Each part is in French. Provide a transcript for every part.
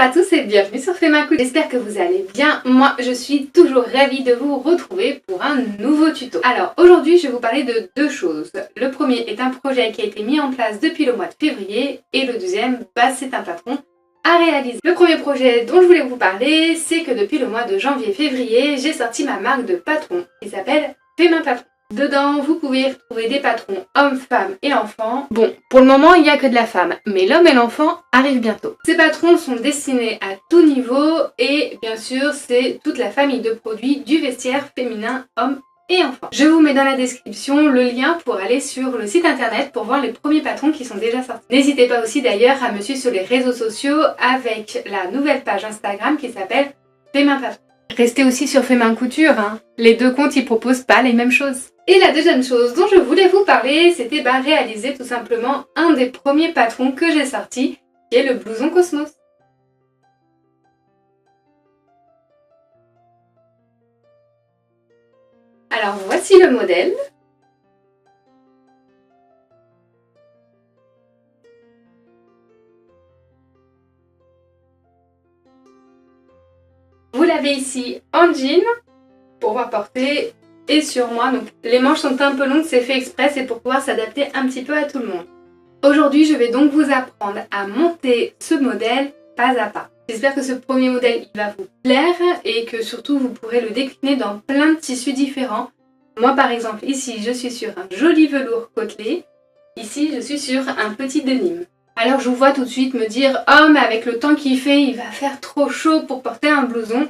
à tous et bienvenue sur Fais ma couille. J'espère que vous allez bien. Moi, je suis toujours ravie de vous retrouver pour un nouveau tuto. Alors, aujourd'hui, je vais vous parler de deux choses. Le premier est un projet qui a été mis en place depuis le mois de février et le deuxième, c'est un patron à réaliser. Le premier projet dont je voulais vous parler, c'est que depuis le mois de janvier-février, j'ai sorti ma marque de patron qui s'appelle Fais ma patron. Dedans, vous pouvez retrouver des patrons hommes, femmes et enfants. Bon, pour le moment, il n'y a que de la femme, mais l'homme et l'enfant arrivent bientôt. Ces patrons sont destinés à tout niveau et bien sûr, c'est toute la famille de produits du vestiaire féminin, homme et enfant. Je vous mets dans la description le lien pour aller sur le site internet pour voir les premiers patrons qui sont déjà sortis. N'hésitez pas aussi d'ailleurs à me suivre sur les réseaux sociaux avec la nouvelle page Instagram qui s'appelle Fais ma patron. Restez aussi sur Fais main couture, hein. Les deux comptes ils proposent pas les mêmes choses. Et la deuxième chose dont je voulais vous parler, c'était réaliser tout simplement un des premiers patrons que j'ai sorti, qui est le blouson Cosmos. Alors voici le modèle. Vous l'avez ici en jean pour pouvoir porter et sur moi. Donc les manches sont un peu longues, c'est fait exprès, c'est pour pouvoir s'adapter un petit peu à tout le monde. Aujourd'hui, je vais donc vous apprendre à monter ce modèle pas à pas. J'espère que ce premier modèle il va vous plaire et que surtout vous pourrez le décliner dans plein de tissus différents. Moi par exemple, ici je suis sur un joli velours côtelé. Ici je suis sur un petit denim. Alors je vous vois tout de suite me dire « Oh mais avec le temps qu'il fait, il va faire trop chaud pour porter un blouson ».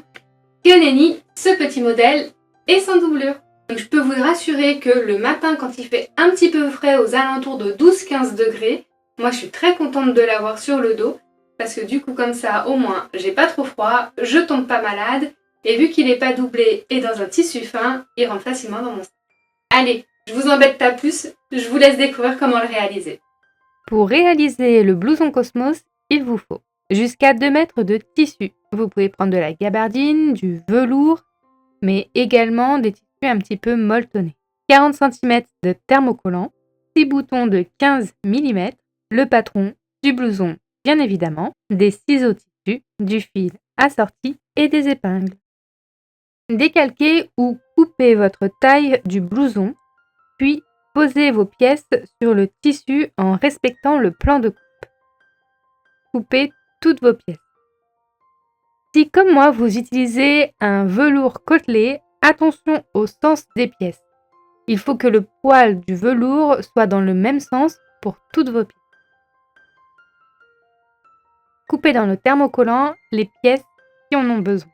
Que nenni, ce petit modèle est sans doublure. Donc je peux vous rassurer que le matin quand il fait un petit peu frais aux alentours de 12-15 degrés, moi je suis très contente de l'avoir sur le dos parce que du coup comme ça au moins j'ai pas trop froid, je tombe pas malade et vu qu'il n'est pas doublé et dans un tissu fin, il rentre facilement dans mon sac. Allez, je vous embête pas plus, je vous laisse découvrir comment le réaliser. Pour réaliser le blouson Cosmos, il vous faut jusqu'à 2 mètres de tissu. Vous pouvez prendre de la gabardine, du velours, mais également des tissus un petit peu molletonnés. 40 cm de thermocollant, 6 boutons de 15 mm, le patron, du blouson bien évidemment, des ciseaux tissu, du fil assorti et des épingles. Décalquez ou coupez votre taille du blouson, puis posez vos pièces sur le tissu en respectant le plan de coupe. Coupez toutes vos pièces. Si comme moi vous utilisez un velours côtelé, attention au sens des pièces. Il faut que le poil du velours soit dans le même sens pour toutes vos pièces. Coupez dans le thermocollant les pièces qui en ont besoin.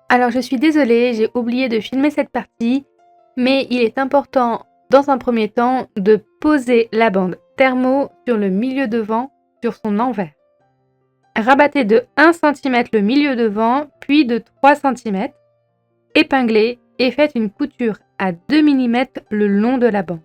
Alors je suis désolée, j'ai oublié de filmer cette partie, mais il est important dans un premier temps de poser la bande thermo sur le milieu devant sur son envers. Rabattez de 1 cm le milieu devant, puis de 3 cm. Épinglez et faites une couture à 2 mm le long de la bande.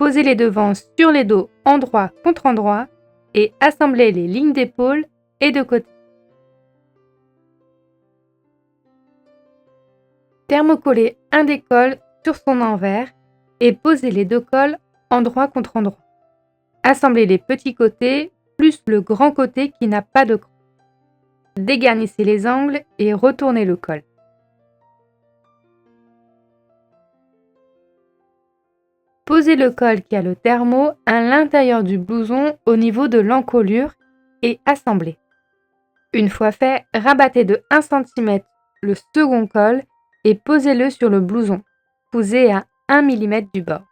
Posez les devants sur les dos endroit contre endroit et assemblez les lignes d'épaule et de côté. Thermocollez un des cols sur son envers et posez les deux cols endroit contre endroit. Assemblez les petits côtés plus le grand côté qui n'a pas de creux. Dégarnissez les angles et retournez le col. Posez le col qui a le thermo à l'intérieur du blouson au niveau de l'encolure et assemblez. Une fois fait, rabattez de 1 cm le second col et posez-le sur le blouson, cousez à 1 mm du bord.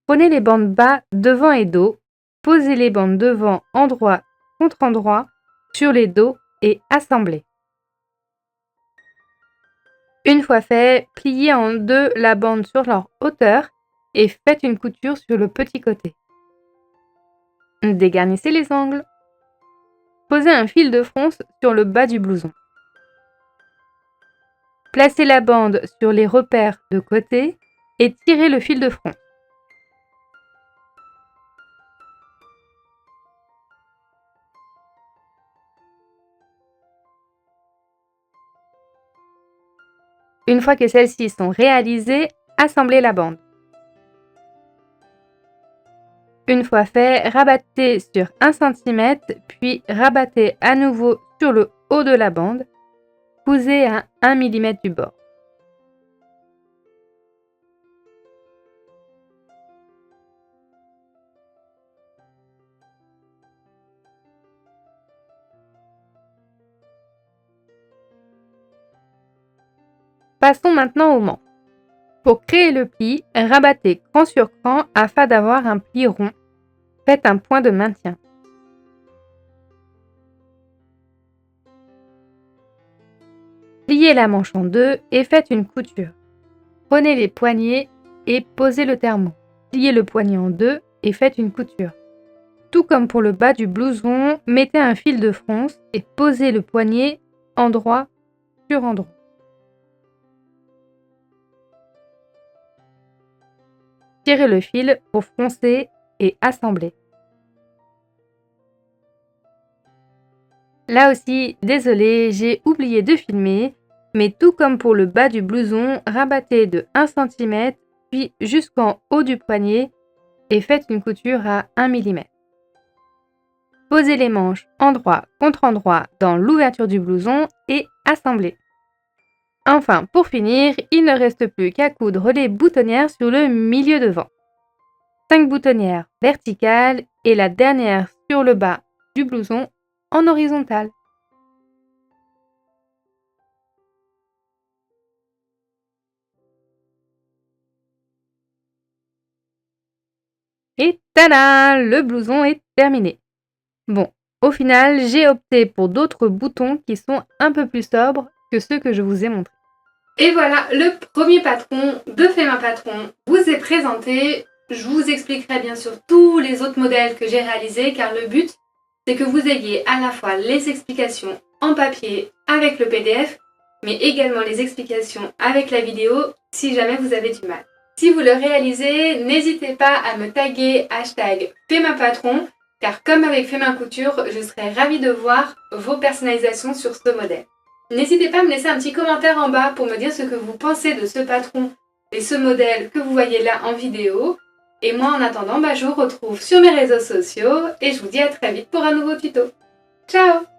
Prenez les bandes bas, devant et dos, posez les bandes devant endroit contre endroit sur les dos et assemblez. Une fois fait, pliez en deux la bande sur leur hauteur et faites une couture sur le petit côté. Dégarnissez les angles. Posez un fil de fronce sur le bas du blouson. Placez la bande sur les repères de côté et tirez le fil de fronce. Une fois que celles-ci sont réalisées, assemblez la bande. Une fois fait, rabattez sur 1 cm, puis rabattez à nouveau sur le haut de la bande. Cousez à 1 mm du bord. Passons maintenant au manche. Pour créer le pli, rabattez cran sur cran afin d'avoir un pli rond. Faites un point de maintien. Pliez la manche en deux et faites une couture. Prenez les poignets et posez le termeau. Pliez le poignet en deux et faites une couture. Tout comme pour le bas du blouson, mettez un fil de fronce et posez le poignet endroit sur endroit. Tirez le fil pour froncer et assembler. Là aussi, désolé, j'ai oublié de filmer, mais tout comme pour le bas du blouson, rabattez de 1 cm puis jusqu'en haut du poignet et faites une couture à 1 mm. Posez les manches endroit contre endroit dans l'ouverture du blouson et assemblez. Enfin, pour finir, il ne reste plus qu'à coudre les boutonnières sur le milieu devant. 5 boutonnières verticales et la dernière sur le bas du blouson en horizontal. Et tada! Le blouson est terminé. Bon, au final, j'ai opté pour d'autres boutons qui sont un peu plus sobres que ceux que je vous ai montrés. Et voilà, le premier patron de Fais ma patron vous est présenté. Je vous expliquerai bien sûr tous les autres modèles que j'ai réalisés car le but, c'est que vous ayez à la fois les explications en papier avec le PDF, mais également les explications avec la vidéo si jamais vous avez du mal. Si vous le réalisez, n'hésitez pas à me taguer #FaisMaPatron car comme avec Fais ma couture, je serai ravie de voir vos personnalisations sur ce modèle. N'hésitez pas à me laisser un petit commentaire en bas pour me dire ce que vous pensez de ce patron et ce modèle que vous voyez là en vidéo. Et moi en attendant, je vous retrouve sur mes réseaux sociaux et je vous dis à très vite pour un nouveau tuto. Ciao!